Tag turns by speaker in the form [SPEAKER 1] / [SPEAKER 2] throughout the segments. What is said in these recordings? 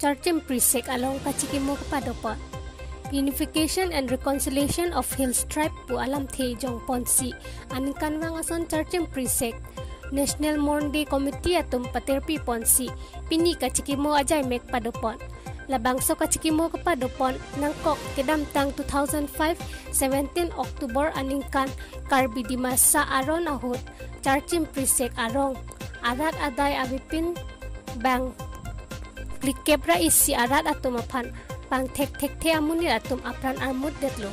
[SPEAKER 1] Charchim Prisek along kachikimo kapadopot. Unification and Reconciliation of Hills Tribe pu alam the jong ponsi aning kanwang ason Charchim Prisek National Monday Committee atum paterpi ponsi pini kachikimo ajay mek padopon labangso kachikimo kapadopon nangkok kedamtang 2005 17 Oktober aning kan karbi di masa aron ahut Charchim Prisek arong arat aday abipin bang klikebra isi arat atum apan pang tek te amunir atum apran armud detlo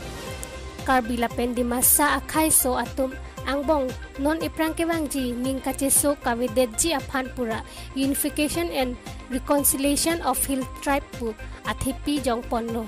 [SPEAKER 1] karbila pen di masa akai so atum angbong non iprang kewangji ning kacheso kavidetji aphan pura Unification and Reconciliation of Hill Tribe pu athipi jong ponno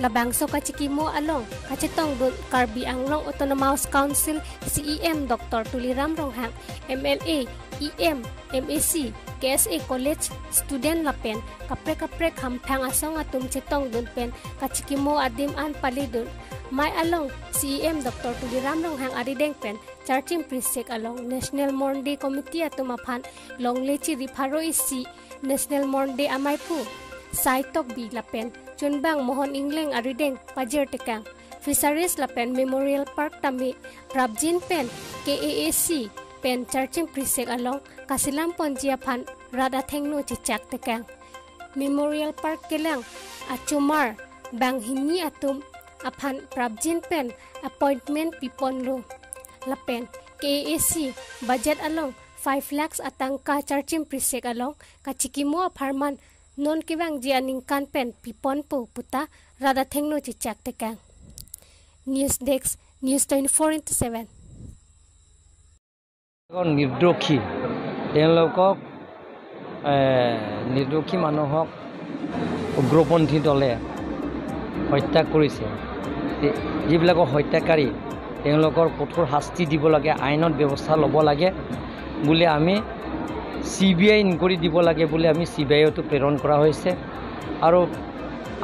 [SPEAKER 1] labangso kachikimo along kachetong dun karbi anglong Autonomous Council CEM Dr. Tuliram Ronghang MLA EM MAC KSA College student lapen kapre khamphang asong atum chetong dun pen kachikimo adim an palidun mai along CEM Dr. Tuliram Ronghang arideng pen Charchim Prisek along National Monday Committee atum aphan longlechi rifaro isi National Monday amaipu saitok bi lapen chunbang mohon ingleng arideng pajer tekang Fisheries lapen Memorial Park tami Prabjin pen KAAC pen Charchim Prisek along kasilam ponjia phan rada thengno chichak tekang Memorial Park kelang achumar bang hini atum aphan Prabjin pen appointment piponlo lapen KAAC budget along 5 lakhs atangka Charchim Prisek along kachikimo aparman non kiwang jianing kan pen pipon pu puta rada thengno chichak tekang News Desk News 24/7
[SPEAKER 2] নিৰ্দোষী তেওঁলোকক নিৰ্দোষী মানুহক উগ্ৰপন্থী দলে হত্যা কৰিছে যিবিলাকৰ হত্যাকাৰী তেওঁলোকৰ কঠোৰ শাস্তি দিব লাগে আইনত ব্যৱস্থা ল'ব লাগে বুলি আমি CBI ইনকুৱাৰী দিব লাগে বুলি আমি CBIটো প্ৰেৰণ কৰা হৈছে আৰু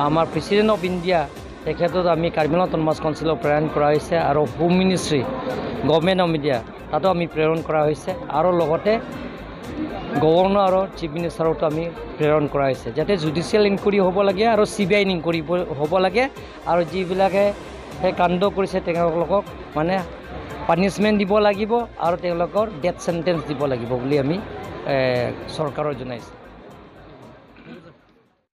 [SPEAKER 2] আমাৰ প্ৰেচিডেণ্ট অফ ইণ্ডিয়া তেখেতক আমি কাৰ্বি অটোনমাছ কাউন্সিলক প্ৰেৰণ কৰা হৈছে আৰু home ministry government of India তাতো আমি প্ৰেৰণ কৰা হৈছে আৰু লগতে গভৰ্ণৰ আৰু চিফ মিনিষ্টাৰকো আমি প্ৰেৰণ কৰা হৈছে যাতে জুডিচিয়েল ইনকুৱাৰী হ'ব লাগে আৰু CBI ইনকুৱাৰী হ'ব লাগে আৰু যিবিলাকে সেই কাণ্ড কৰিছে তেওঁলোকক মানে পানিছমেণ্ট দিব লাগিব আৰু তেওঁলোকৰ ডেথ সেন্টেন্স দিব লাগিব বুলি আমি চৰকাৰৰ জনাইছে